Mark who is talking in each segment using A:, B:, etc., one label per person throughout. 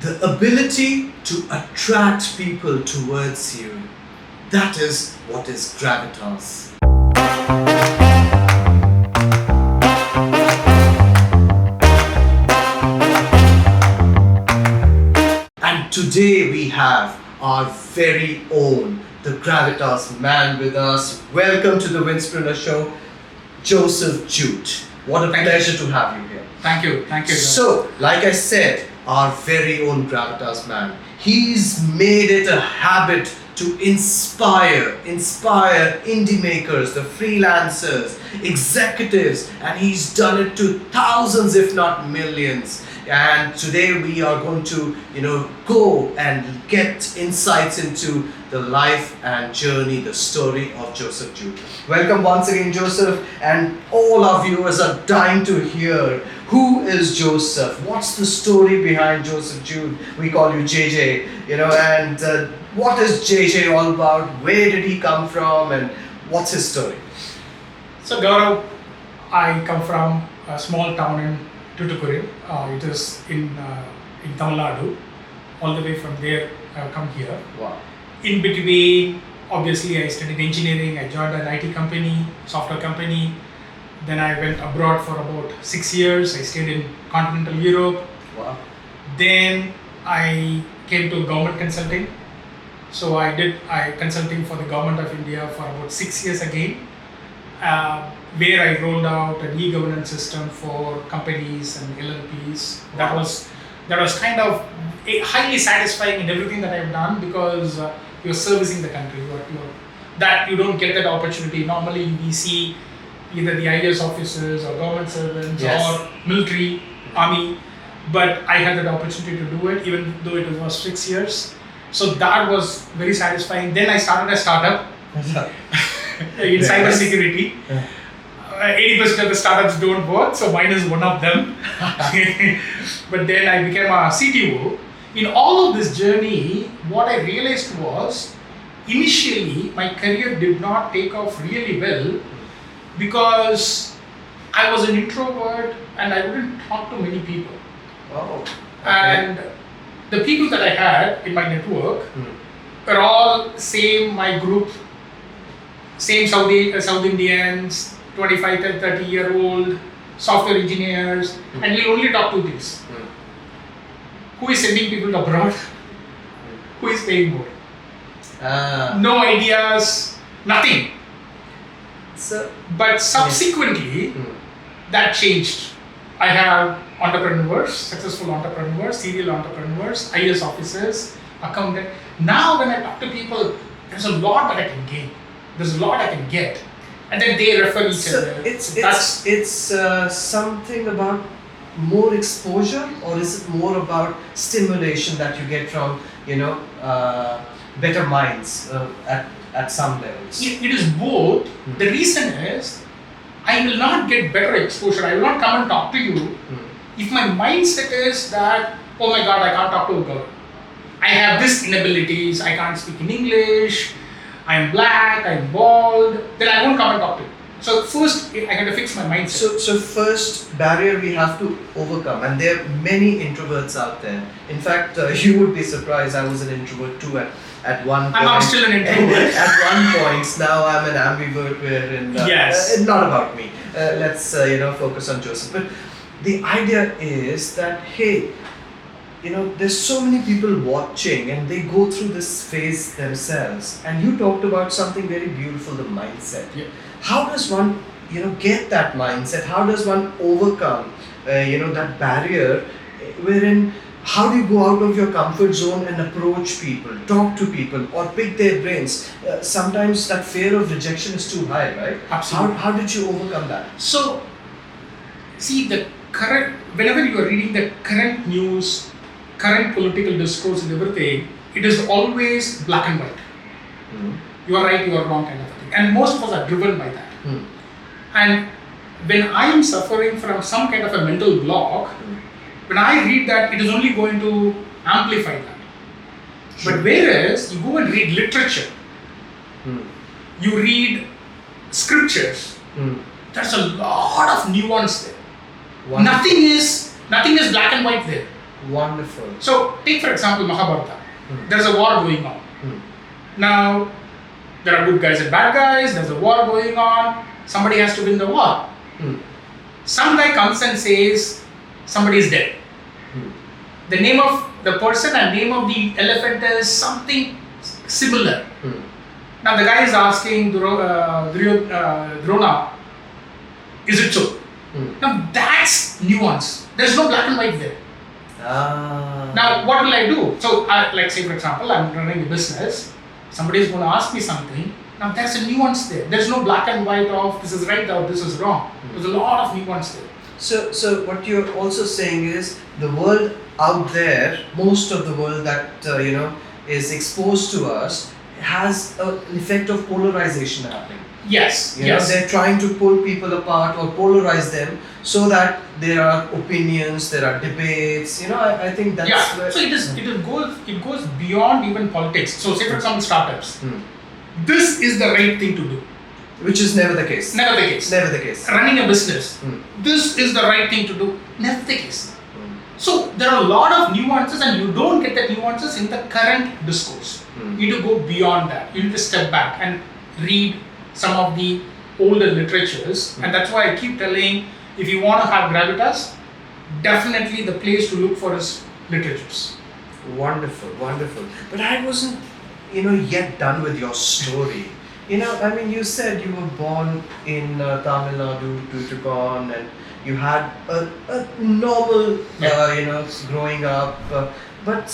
A: The ability to attract people towards you. That is what is Gravitas. And today we have our very own, the Gravitas man with us. Welcome to the Winspreneur show, Joseph Jude. What a pleasure to have you here.
B: Thank you.
A: So, like I said, our very own Gravitas man. He's made it a habit to inspire indie makers, the freelancers, executives, and he's done it to thousands, if not millions. And today we are going to, go and get insights into the life and journey, the story of Joseph Jude. Welcome once again, Joseph, and all our viewers are dying to hear who is Joseph. What's the story behind Joseph Jude? We call you JJ, and what is JJ all about? Where did he come from, and what's his story?
B: So Gaurav, I come from a small town in Tuticorin. It is in Tamil Nadu. All the way from there, I've come here.
A: Wow.
B: In between, obviously, I studied engineering. I joined an IT company, software company. Then I went abroad for about 6 years. I stayed in continental Europe.
A: Wow.
B: Then I came to government consulting. So I did consulting for the government of India for about 6 years again, where I rolled out an e-governance system for companies and LLPs.
A: Wow.
B: That was kind of highly satisfying in everything that I've done, because you're servicing the country. That you don't get that opportunity. Normally we see either the IAS officers or government servants,
A: yes,
B: or military, army, but I had that opportunity to do it, even though it was 6 years. So that was very satisfying. Then I started a startup in cybersecurity. 80% of the startups don't work, so mine is one of them. But then I became a CTO. In all of this journey, what I realized was, initially my career did not take off really well, because I was an introvert and I wouldn't talk to many people.
A: Oh. Okay.
B: And the people that I had in my network were all same, my group, same South Indians, 25 to 30-year-old software engineers, and we'll only talk to this. Who is sending people abroad? Who is paying more? No ideas, nothing. But subsequently, that changed. I have entrepreneurs, successful entrepreneurs, serial entrepreneurs, IAS officers, accountant. Now when I talk to people, there's a lot that I can gain. There's a lot I can get. And then they refer each other.
A: It's something about more exposure, or is it more about stimulation that you get from, better minds at some levels?
B: It is both. The reason is, I will not get better exposure. I will not come and talk to you if my mindset is that, oh my God, I can't talk to a girl. I have this inabilities. I can't speak in English. I'm black. I'm bald. Then I won't come and talk to you. So first, I got to fix my mindset.
A: So first barrier we have to overcome, and there are many introverts out there. In fact, you would be surprised. I was an introvert too at one point.
B: I'm still an introvert.
A: At one point, now I'm an ambivert. Wherein
B: yes.
A: Not about me. Let's focus on Joseph. But the idea is that, hey, there's so many people watching, and they go through this phase themselves. And you talked about something very beautiful, the mindset.
B: Yeah.
A: How does one, get that mindset? How does one overcome, that barrier? Wherein, how do you go out of your comfort zone and approach people, talk to people, or pick their brains? Sometimes that fear of rejection is too high, right?
B: Absolutely.
A: How did you overcome that?
B: So, see, whenever you are reading the current news, current political discourse and everything, it is always black and white. You are right, you are wrong kind of thing. And most of us are driven by that. And when I am suffering from some kind of a mental block, when I read that, it is only going to amplify that. Sure. But whereas you go and read literature, you read scriptures, there's a lot of nuance there. Wow. Nothing is black and white there.
A: Wonderful.
B: So take for example Mahabharata. There's a war going on. Now there are good guys and bad guys. There's a war going on. Somebody has to win the war. Some guy comes and says somebody is dead. The name of the person and name of the elephant is something similar. Now the guy is asking Drona, is it so? Now that's nuance. There's no black and white there. Now what will I do? So like say for example, I'm running a business. Somebody is going to ask me something. Now there's a nuance there. There's no black and white of this is right or this is wrong. There's a lot of nuance there.
A: So what you're also saying is the world out there, most of the world that is exposed to us has an effect of polarization happening.
B: Yes.
A: You know, they're trying to pull people apart or polarize them so that there are opinions, there are debates. I think that's where.
B: So it goes beyond even politics. So say for example startups. This is the right thing to do.
A: Which is never the case.
B: Never the case.
A: Never the case.
B: Running a business. This is the right thing to do. Never the case. So there are a lot of nuances and you don't get the nuances in the current discourse. You need to go beyond that. You need to step back and read some of the older literatures. And that's why I keep telling, if you want to have Gravitas, definitely the place to look for is literatures.
A: Wonderful. But I wasn't, yet done with your story. You said you were born in Tamil Nadu, Tutukon, and you had a normal, growing up. But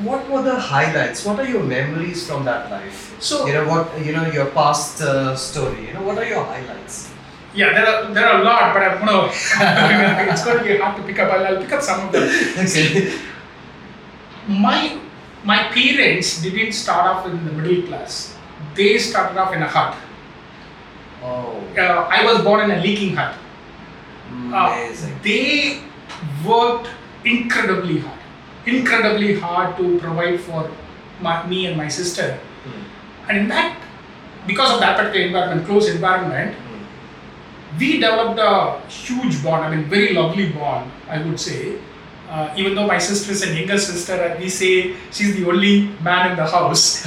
A: what were the highlights? What are your memories from that life?
B: So
A: your past story. What are your highlights?
B: Yeah, there are a lot, but I'm gonna. It's going to be hard to pick up. I'll pick up some of them.
A: Okay.
B: My parents didn't start off in the middle class. They started off in a hut.
A: Oh.
B: I was born in a leaking hut.
A: Amazing.
B: They worked incredibly hard to provide for me and my sister. And in that, because of that particular environment, close environment, we developed a huge bond. Very lovely bond, I would say. Even though my sister is a younger sister and we say she's the only man in the house,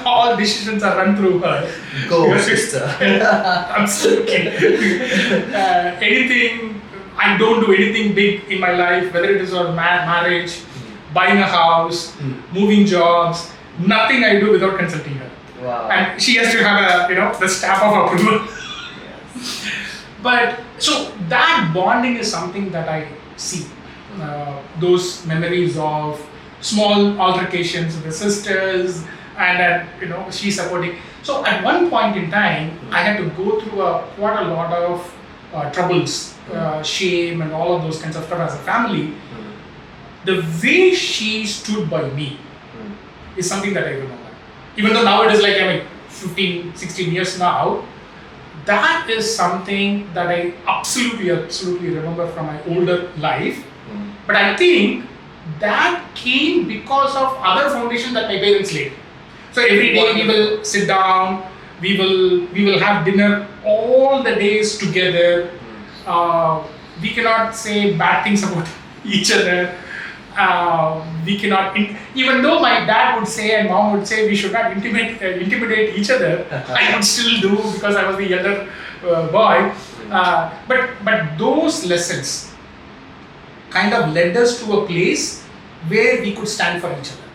B: all decisions are run through her.
A: Go, sister.
B: Absolutely. I don't do anything big in my life, whether it is on marriage, buying a house, moving jobs, nothing I do without consulting her.
A: Wow.
B: And she has to have the stamp of approval.
A: Yes.
B: But so that bonding is something that I see. Those memories of small altercations with the sisters and she supporting. So at one point in time, I had to go through quite a lot of troubles, shame and all of those kinds of stuff as a family. The way she stood by me is something that I remember. Even though now it is 15, 16 years now, that is something that I absolutely remember from my older life. But I think that came because of other foundations that my parents laid. So every day we will sit down, we will have dinner all the days together. We cannot say bad things about each other. We cannot, even though my dad would say and mom would say we should not intimidate each other, I would still do because I was the younger boy. But those lessons kind of led us to a place where we could stand for each other.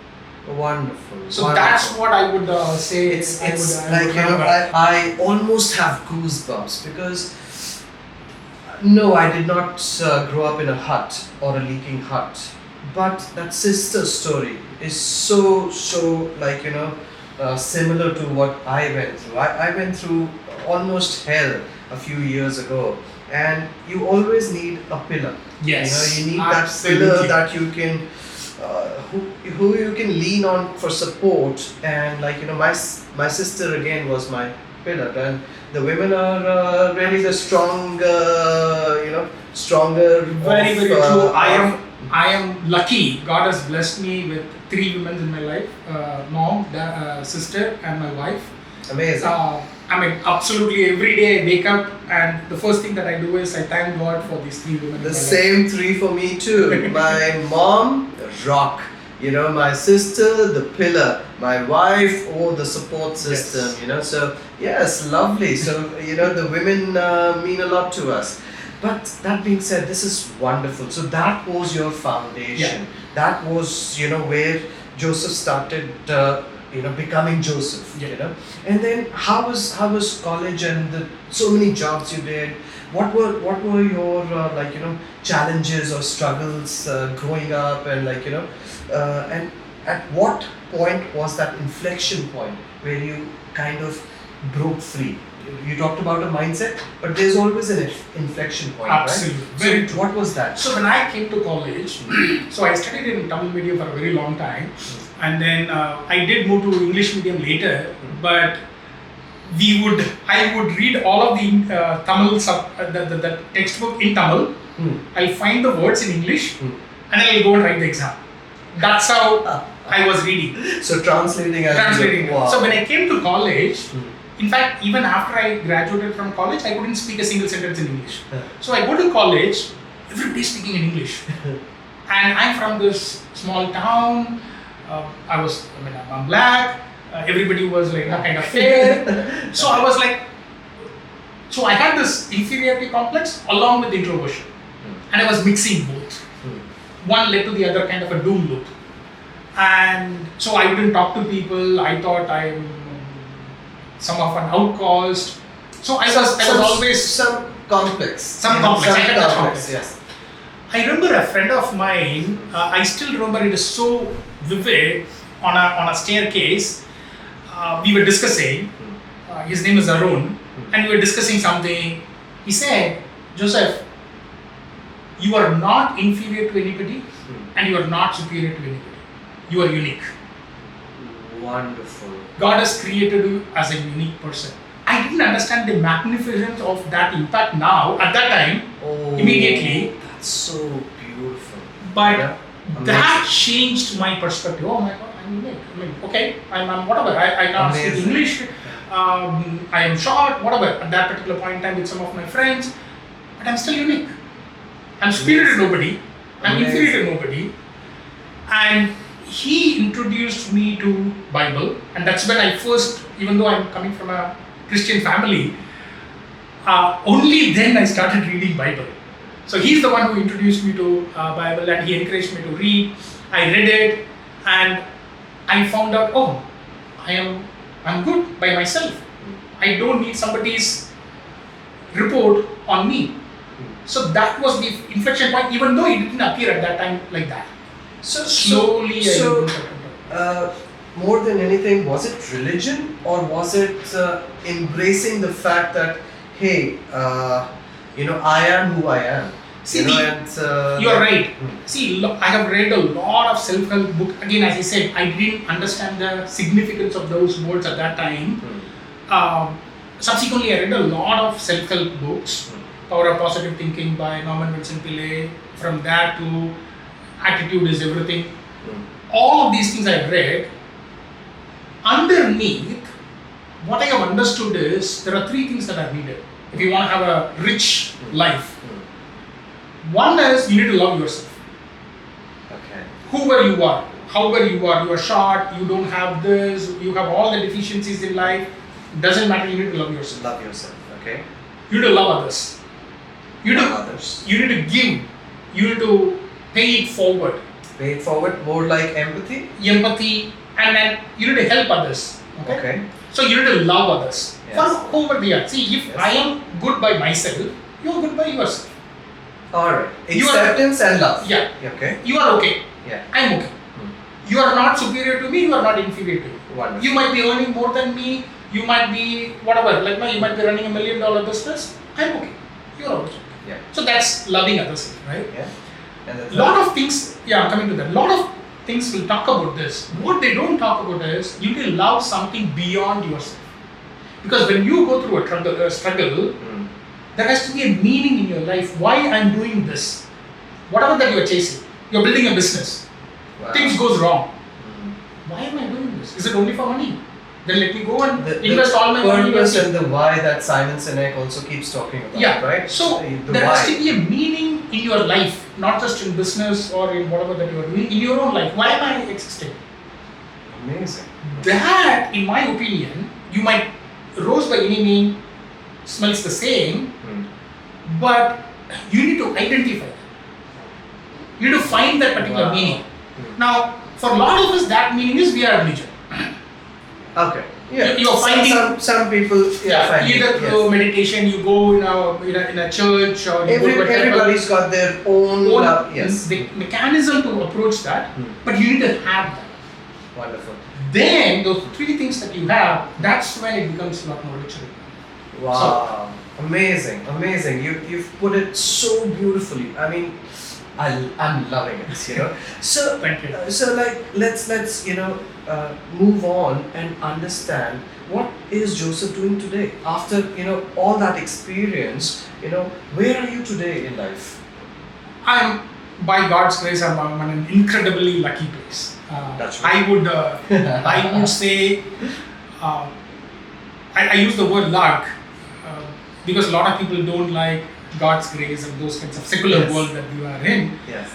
A: Wonderful.
B: So that's what I would say.
A: It's I almost have goosebumps because no, I did not grow up in a hut or a leaking hut, but that sister story is so similar to what I went through. I went through almost hell a few years ago, and you always need a pillar.
B: Yes,
A: you need
B: absolutely.
A: that pillar that you can who you can lean on for support. And my sister again was my pillar, and the women are really the stronger.
B: Very true. I am lucky. God has blessed me with 3 women in my life: mom, sister, and my wife.
A: Amazing.
B: I mean, absolutely every day I wake up and the first thing that I do is I thank God for these 3 women.
A: The same 3 for me too. My mom, rock. My sister, the pillar. My wife, the support system.
B: Yes.
A: So yes, lovely. So the women mean a lot to us. But that being said, this is wonderful. So that was your foundation.
B: Yeah.
A: That was where Joseph started. Becoming Joseph.
B: Yeah.
A: And then how was college and so many jobs you did? What were your challenges or struggles growing up, and and at what point was that inflection point where you kind of broke free? You talked about a mindset, but there's always an inflection point,
B: Absolutely.
A: right?
B: Very
A: So
B: true.
A: what was that?
B: So when I came to college, so I studied in Tamil medium for a very long time, and then I did move to English medium later. But I would read all of the Tamil the textbook in Tamil. I'll find the words in English, and I'll go and write the exam. That's how I was reading.
A: So translating. Wow.
B: So when I came to college. In fact, even after I graduated from college, I couldn't speak a single sentence in English. So I go to college, everybody's speaking in English. And I'm from this small town. I'm black. Everybody was kind of fair. So I was so I had this inferiority complex along with introversion. And I was mixing both. One led to the other, kind of a doom loop. And so I wouldn't talk to people. I thought I'm some of an outcast. So I was always
A: some complex.
B: I had that complex.
A: Yes.
B: I remember a friend of mine. I still remember it is so vivid. On a staircase, we were discussing. His name is Arun, and we were discussing something. He said, "Joseph, you are not inferior to anybody, and you are not superior to anybody. You are unique."
A: Wonderful.
B: God has created you as a unique person. I didn't understand the magnificence of that impact now, at that time, immediately.
A: That's so beautiful.
B: But that changed my perspective. Oh my God, I'm unique. I'm whatever. I can't speak English. I am short, whatever. At that particular point in time with some of my friends. But I'm still unique. I'm superior to nobody. I'm inferior to nobody. And he introduced me to Bible, and that's when I first, even though I'm coming from a Christian family, only then I started reading Bible. So he's the one who introduced me to Bible, and he encouraged me to read. I read it, and I found out, I'm good by myself. I don't need somebody's report on me. So that was the inflection point, even though it didn't appear at that time like that. So slowly,
A: more than anything, was it religion, or was it embracing the fact that, hey, I am who I am?
B: See, you're right. See, I have read a lot of self-help books. Again, as I said, I didn't understand the significance of those words at that time. Subsequently, I read a lot of self-help books. Power of Positive Thinking by Norman Vincent Pillay. From that to Attitude is Everything. All of these things I've read. Underneath, what I have understood is there are 3 things that are needed if you want to have a rich life. One is you need to love yourself.
A: Okay.
B: Whoever you are, however you are short, you don't have this, you have all the deficiencies in life, it doesn't matter, you need to love yourself.
A: Love yourself, okay.
B: You need to love others. You need to give, you need to pay it forward.
A: Pay it forward, more like empathy?
B: Empathy, and then you need to help others. Okay. So you need to love others.
A: Yes.
B: For whoever they are. See, if I am good by myself, you are good by yourself.
A: Alright. Acceptance and love.
B: Yeah.
A: Okay.
B: You are okay.
A: Yeah.
B: I am okay. You are not superior to me, you are not inferior to me.
A: Wonderful.
B: You might be earning more than me, you might be whatever, you might be running $1 million business. I'm okay. You're also okay.
A: Yeah.
B: So that's loving others, right?
A: Yeah. And
B: lot of things, I'm coming to that. Lot of things will talk about this. What they don't talk about is you will love something beyond yourself. Because when you go through a struggle, there has to be a meaning in your life. Why I'm doing this? Whatever that you are chasing. You're building a business.
A: Wow.
B: Things goes wrong. Why am I doing this? Is it only for money? Then let me go and
A: The
B: invest all my money.
A: purpose and the why that Simon Sinek also keeps talking about,
B: Yeah.
A: right?
B: So
A: The
B: there has to
A: why.
B: be a meaning in your life, not just in business or in whatever that you are doing, in your own life. Why am I existing?
A: Amazing.
B: That, in my opinion, you might rose by any name smells the same, but you need to identify it. You need to find that particular meaning. Now, for a lot of us, that meaning is we are religion.
A: Okay. Yeah.
B: You're finding
A: some people. Find
B: either
A: it,
B: through meditation, you go in a church, or you go to a temple.
A: Everybody's got their own yes.
B: The mechanism to approach that, but you need to have that.
A: Wonderful.
B: Then those three things that you have, that's when it becomes a lot more richer.
A: Wow. Amazing. You've put it so beautifully. I mean, I'm loving it, you know. So,
B: Thank you.
A: So like let's move on and understand what is Joseph doing today after all that experience. Where are you today in life?
B: I'm, by God's grace, I'm in an incredibly lucky place.
A: That's right.
B: I would say, I use the word luck because a lot of people don't like God's grace and those kinds of secular world that we are in.
A: Yes.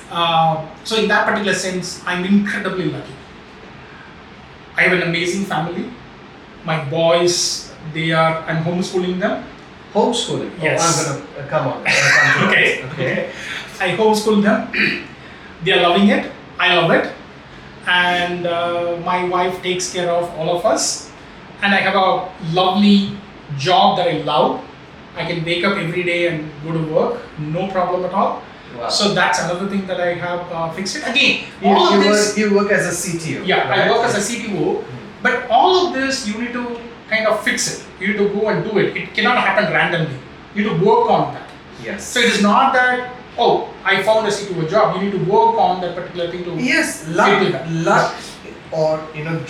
B: So in that particular sense, I'm incredibly lucky. I have an amazing family. My boys, I'm homeschooling them.
A: Homeschooling?
B: Yes.
A: Oh, I'm gonna come on. Come to
B: Okay.
A: that. Okay.
B: I homeschool them. They are loving it. I love it. And my wife takes care of all of us. And I have a lovely job that I love. I can wake up every day and go to work, no problem at all.
A: Wow.
B: So that's another thing that I have fixed it. Again,
A: you work as a CTO.
B: Yeah,
A: right?
B: I work as a CTO, but all of this you need to kind of fix it. You need to go and do it. It cannot happen randomly. You need to work on that.
A: Yes.
B: So it is not that, I found a CTO job. You need to work on that particular thing to
A: luck or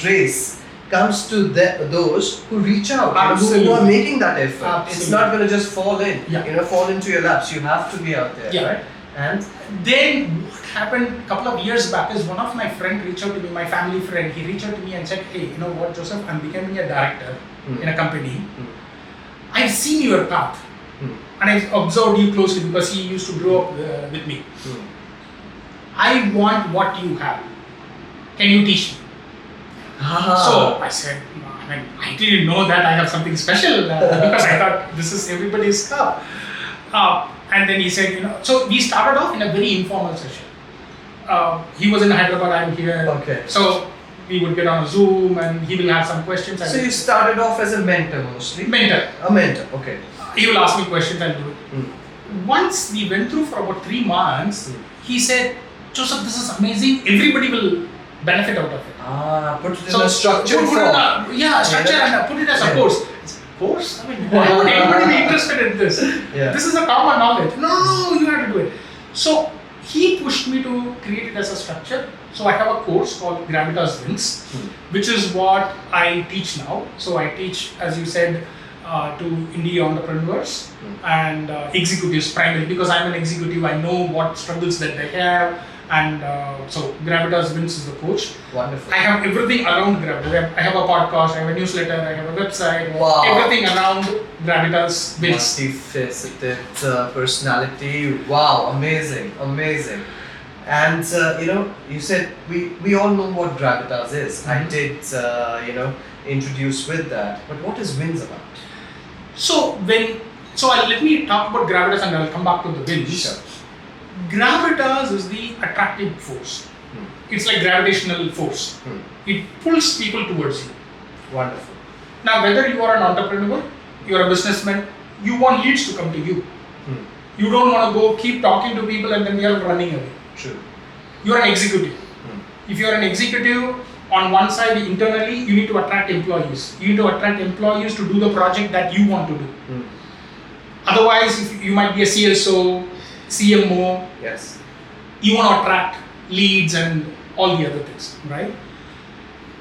A: grace comes to those who reach out, who are making that effort.
B: Absolutely.
A: It's not going to just fall in,
B: Yeah.
A: fall into your laps. You have to be out there, right? And
B: then what happened a couple of years back is one of my friend reached out to me, my family friend. He reached out to me and said, "Hey, you know what, Joseph? I'm becoming a director in a company. I've seen your path, and I've observed you closely because he used to grow up with me. I want what you have. Can you teach me?" So I said, I didn't know that I have something special because I thought this is everybody's cup. And then he said, so we started off in a very informal session. He was in Hyderabad, I'm here.
A: Okay.
B: So we would get on a Zoom and he will have some questions.
A: So you started off as a mentor mostly?
B: Mentor.
A: A mentor, okay.
B: He will ask me questions, I'll do it. Once we went through for about 3 months, he said, "Joseph, this is amazing. Everybody will benefit out of it."
A: Put it in a structured form.
B: Structure and put it as a course. Course? I mean, why would anybody be interested in this? This is a common knowledge. No, you have to do it. So he pushed me to create it as a structure. So I have a course called Gravitas which is what I teach now. So I teach, as you said, to indie entrepreneurs and executives primarily because I'm an executive. I know what struggles that they have. And so Gravitas is the coach.
A: Wonderful.
B: I have everything around Gravitas. I have a podcast, I have a newsletter, I have a website.
A: Wow.
B: Everything around Gravitas
A: multifaceted personality. Wow, amazing. And you said we all know what Gravitas is. I did introduce with that. But what is Wins about?
B: Let me talk about Gravitas and I'll come back to the Wins.
A: Sure.
B: Gravitas is the attractive force. It's like gravitational force. It pulls people towards you.
A: Wonderful.
B: Now, whether you are an entrepreneur, you are a businessman, you want leads to come to you. You don't want to go keep talking to people and then they are running away.
A: True.
B: You are an executive. If you are an executive, on one side internally, you need to attract employees. You need to attract employees to do the project that you want to do. Otherwise, if you might be a CSO, CMO.
A: Yes.
B: You want to attract leads and all the other things, right?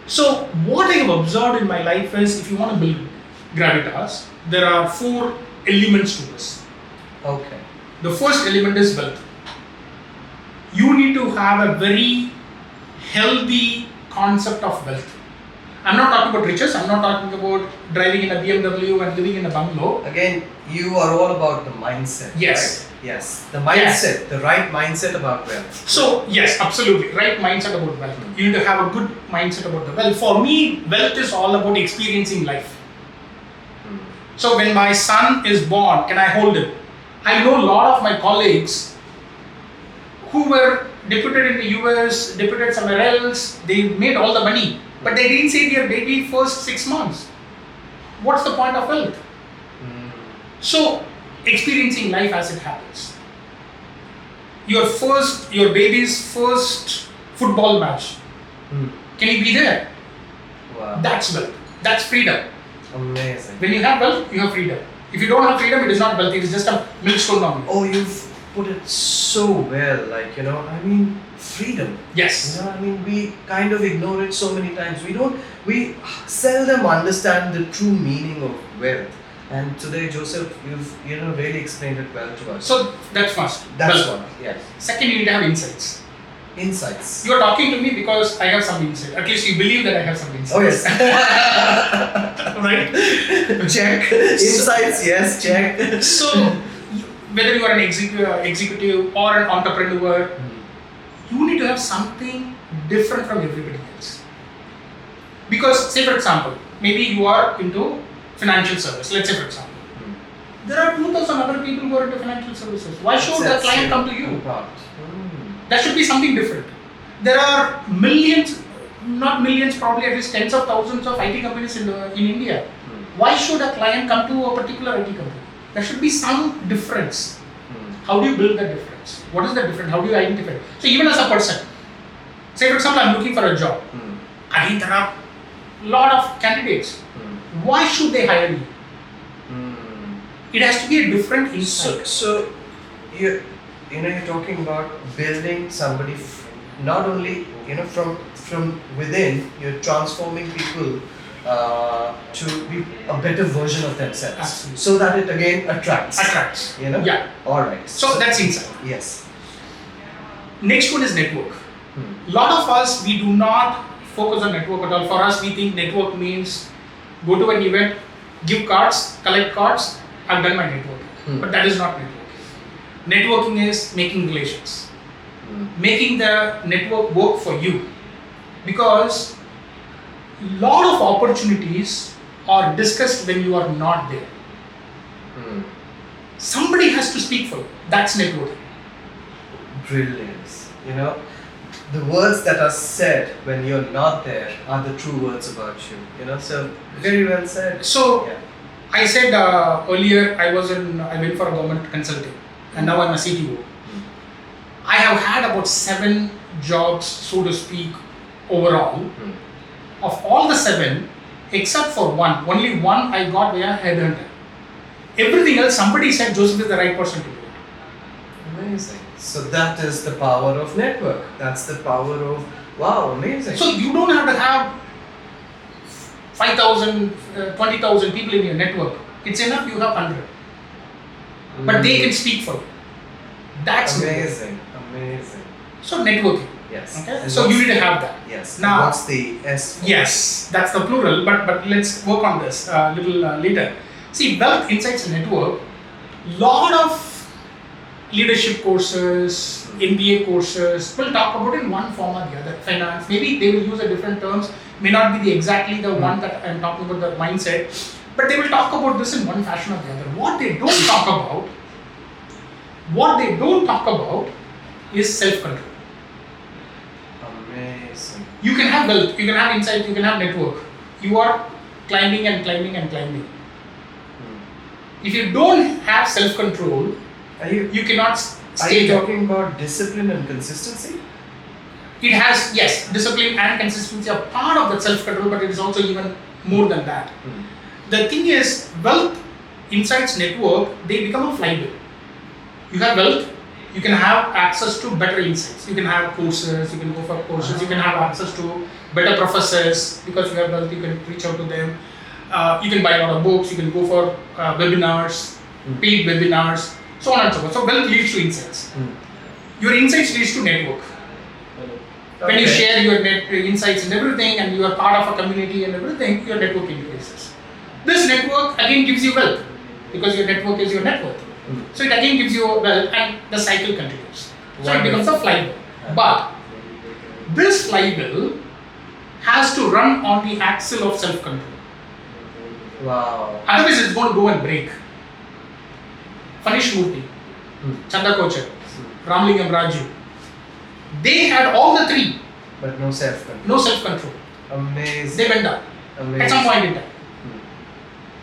B: So what I have observed in my life is if you want to build Gravitas, there are 4 elements to this.
A: Okay.
B: The first element is wealth. You need to have a very healthy concept of wealth. I'm not talking about riches. I'm not talking about driving in a BMW and living in a bungalow.
A: Again, you are all about the mindset.
B: Yes.
A: Right? Yes. The mindset, the right mindset about wealth.
B: So, yes, absolutely. Right mindset about wealth. You need to have a good mindset about the wealth. For me, wealth is all about experiencing life. So, when my son is born, can I hold him? I know a lot of my colleagues who were deputed in the US, deputed somewhere else, they made all the money, but they didn't see their baby first 6 months. What's the point of wealth? So, experiencing life as it happens. Your baby's first football match. Can you be there?
A: Wow.
B: That's wealth. That's freedom.
A: Amazing.
B: When you have wealth, you have freedom. If you don't have freedom, it is not wealth, it is just a millstone on you.
A: Oh, you've put it so well. Like, I mean, freedom.
B: Yes.
A: We kind of ignore it so many times. We seldom understand the true meaning of wealth. And today, Joseph, you've really explained it well to us.
B: So that's first.
A: That's
B: wealth.
A: one. Yes.
B: Second, you need to have insights.
A: Insights.
B: You are talking to me because I have some insight. At least you believe that I have some insights.
A: Oh yes.
B: Right?
A: Check. Insights. Yes. Check.
B: So, whether you are an executive or an entrepreneur, you need to have something different from everybody else. Because, say for example, maybe you are into financial service. Let's say for example, there are 2,000 other people who are into financial services. Why should the client come to you? That should be something different. There are millions, not millions, probably at least tens of thousands of IT companies in India. Why should a client come to a particular IT company? There should be some difference. How do you build that difference? What is the difference? How do you identify it? So even as a person, say for example, I'm looking for a job. Again, there are a lot of candidates. Why should they hire you? It has to be a different insight.
A: So you're talking about building somebody, not only from within. You're transforming people to be a better version of themselves.
B: Absolutely.
A: So that it again attracts.
B: Yeah.
A: All right.
B: So that's insight.
A: Yes.
B: Next one is network. A lot of us, we do not focus on network at all. For us, we think network means go to an event, give cards, collect cards, I've done my networking. But that is not networking. Networking is making relations. Making the network work for you. Because a lot of opportunities are discussed when you are not there. Somebody has to speak for you. That's networking.
A: Brilliance. The words that are said when you're not there are the true words about you. So very well said.
B: So I said earlier I went for a government consulting, and now I'm a CTO. I have had about 7 jobs, so to speak, overall. Of all the 7, except for one, only one I got via headhunter. Everything else, somebody said Joseph is the right person to do it.
A: Amazing. So that is the power of network. That's the power of, wow, amazing.
B: So you don't have to have 5,000, 20,000 people in your network. It's enough you have 100. But they can speak for you. That's
A: amazing. Amazing.
B: So networking.
A: Yes.
B: Okay. So you need to have that.
A: Yes.
B: Now,
A: what's the S for?
B: Yes, that's the plural. But let's work on this a little later. See, wealth insights and network. Lot of leadership courses, MBA courses will talk about it in one form or the other. Finance. Maybe they will use a different terms. May not be exactly the one that I'm talking about, the mindset. But they will talk about this in one fashion or the other. What they don't talk about is self-control.
A: Amazing.
B: You can have wealth, you can have insight, you can have network. You are climbing and climbing and climbing. If you don't have self-control, you cannot stay.
A: Are you talking about discipline and consistency?
B: It has, yes, discipline and consistency are part of that self-control, but it is also even more than that. The thing is, wealth, insights, network, they become a flywheel. You have wealth, you can have access to better insights. You can have courses, you can go for courses, you can have access to better professors. Because you have wealth, you can reach out to them. You can buy a lot of books, you can go for webinars, paid webinars, so on and so forth. So wealth leads to insights. Your insights leads to network. When you
A: Okay.
B: share your insights and everything, and you are part of a community and everything, your network increases. This network again gives you wealth because your network is your net worth. So it again gives you wealth, and the cycle continues. So it becomes a flywheel. But this flywheel has to run on the axle of self-control.
A: Wow.
B: Otherwise, it's going to go and break. Fanish Murthy, Chanda Kochar, Ramlingam Raju, they had all the three,
A: But no self-control.
B: no self-control.
A: Amazing.
B: They went down
A: Amazing.
B: at some point in time.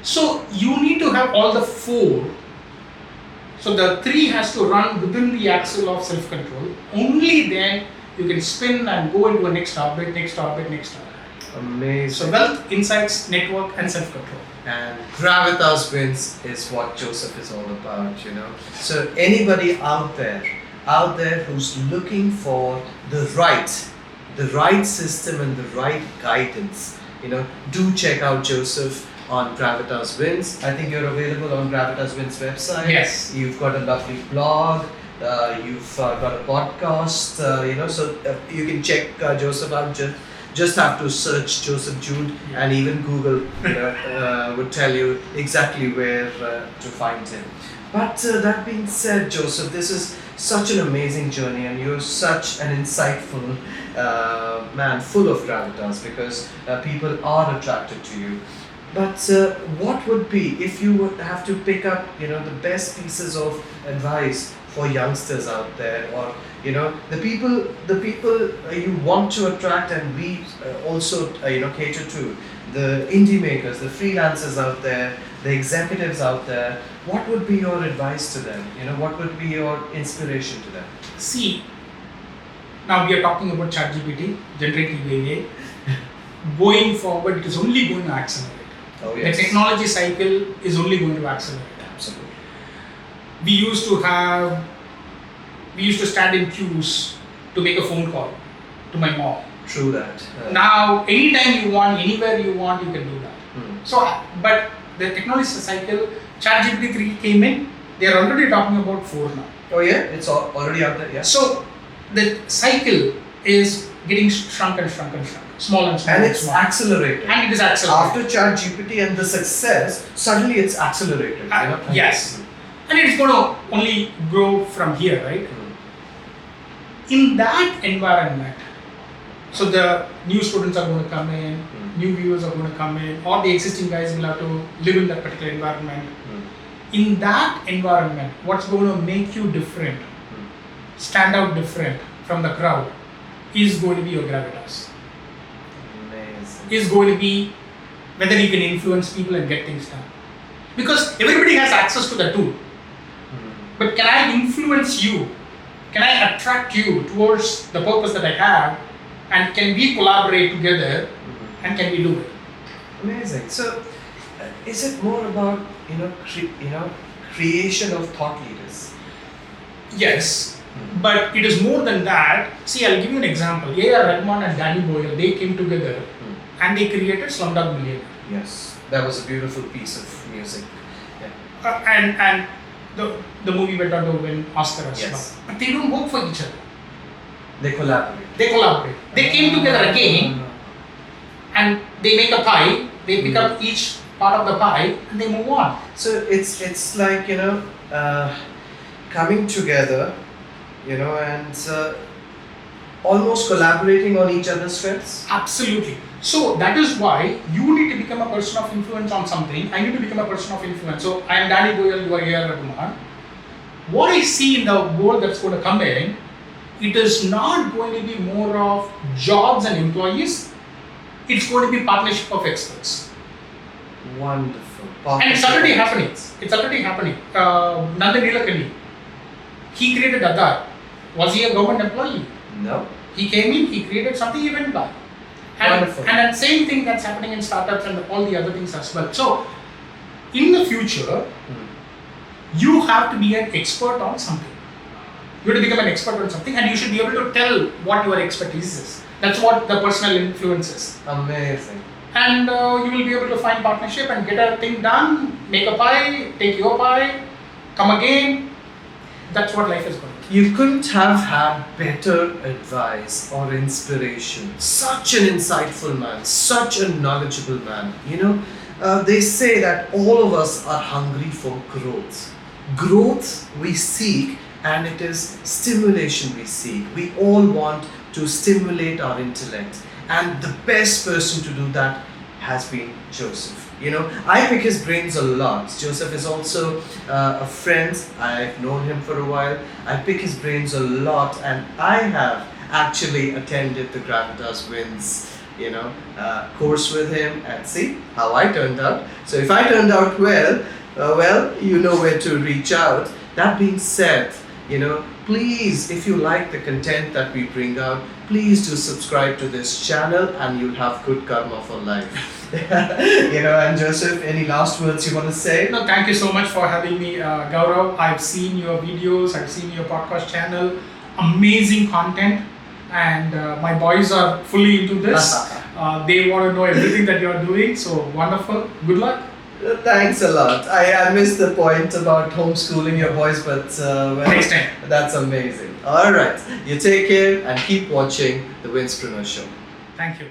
B: So you need to have all the four. So the three has to run within the axle of self-control. Only then you can spin and go into a next orbit, next orbit, next orbit.
A: Amazing.
B: So wealth, insights, network, and self-control.
A: And Gravitas wins is what Joseph is all about, you know. So anybody out there who's looking for the right system and the right guidance, you know, do check out Joseph on Gravitas Wins. I think you're available on Gravitas Wins website.
B: Yes.
A: You've got a lovely blog. You've got a podcast. You know, so you can check Joseph out. Just have to search Joseph Jude, and even Google would tell you exactly where to find him. But that being said, Joseph, this is such an amazing journey, and you're such an insightful man, full of gravitas, because people are attracted to you. But what would be, if you would have to pick up, you know, the best pieces of advice for youngsters out there, or you know, the people you want to attract, and we also cater to the indie makers, the freelancers out there, the executives out there. What would be your advice to them? You know, what would be your inspiration to them?
B: See, now we are talking about ChatGPT, generative AI. Going forward, it is only going to accelerate.
A: Oh yes.
B: The technology cycle is only going to accelerate.
A: Absolutely.
B: We used to stand in queues to make a phone call to my mom.
A: True that.
B: Now, anytime you want, anywhere you want, you can do that. So, but the technology cycle, ChatGPT 3 came in, they are already talking about 4 now.
A: Oh yeah, it's already out there. Yeah.
B: So, the cycle is getting shrunk and shrunk and shrunk, small and small.
A: And
B: and
A: it's
B: small.
A: accelerated.
B: And it is accelerated.
A: After ChatGPT and the success, suddenly it's accelerated. You know?
B: Yes. And it's going to only grow from here, right? In that environment, so the new students are going to come in, new viewers are going to come in, or the existing guys will have to live in that particular environment. In that environment, what's going to make you different, stand out different from the crowd, is going to be your gravitas.
A: Amazing.
B: Is going to be whether you can influence people and get things done. Because everybody has access to the tool. But can I influence you? Can I attract you towards the purpose that I have? And can we collaborate together? And can we do it?
A: Amazing. So, is it more about creation of thought leaders?
B: Yes, but it is more than that. See, I'll give you an example. A.R. Rahman and Danny Boyle, they came together and they created Slumdog Millionaire.
A: Yes, that was a beautiful piece of music. Yeah.
B: And the movie went on to win Oscar as well.
A: Yes.
B: But they don't work for each other.
A: They collaborate.
B: They collaborate. They came together again and they make a pie. They pick up each part of the pie and they move on.
A: So it's like coming together, and almost collaborating on each other's strengths.
B: Absolutely. So that is why you need to become a person of influence on something. I need to become a person of influence. So I am Danny Boyle, you are A.R. Rahman. What I see in the world that's going to come in, it is not going to be more of jobs and employees. It's going to be partnership of experts.
A: Wonderful.
B: And it's already happening. It's already happening. Nandan Nilekani, he created Aadhaar. Was he a government employee?
A: No.
B: He came in, he created something, he went by.
A: Wonderful.
B: And that same thing that's happening in startups and all the other things as well. So, in the future, you have to be an expert on something. You have to become an expert on something, and you should be able to tell what your expertise is. That's what the personal influence is.
A: Amazing.
B: And you will be able to find partnership and get a thing done, make a pie, take your pie, come again. That's what life is going to be.
A: you couldn't have had better advice or inspiration. Such an insightful man, such a knowledgeable man. They say that all of us are hungry for growth. Growth we seek, and it is stimulation we seek. We all want to stimulate our intellect, and the best person to do that has been Joseph. I pick his brains a lot. Joseph is also a friend. I've known him for a while. I pick his brains a lot, and I have actually attended the Gravitas Wins course with him, and see how I turned out. So if I turned out well, you know where to reach out. That being said, please, if you like the content that we bring out, please do subscribe to this channel, and you'll have good karma for life. And Joseph, any last words you want to say?
B: No, thank you so much for having me, Gaurav. I've seen your videos, I've seen your podcast channel, amazing content, and my boys are fully into this. They want to know everything that you're doing, so wonderful. Good luck.
A: Thanks a lot. I missed the point about homeschooling your boys, but
B: Next time.
A: That's amazing. All right, you take care and keep watching the Winspreneur Show.
B: Thank you.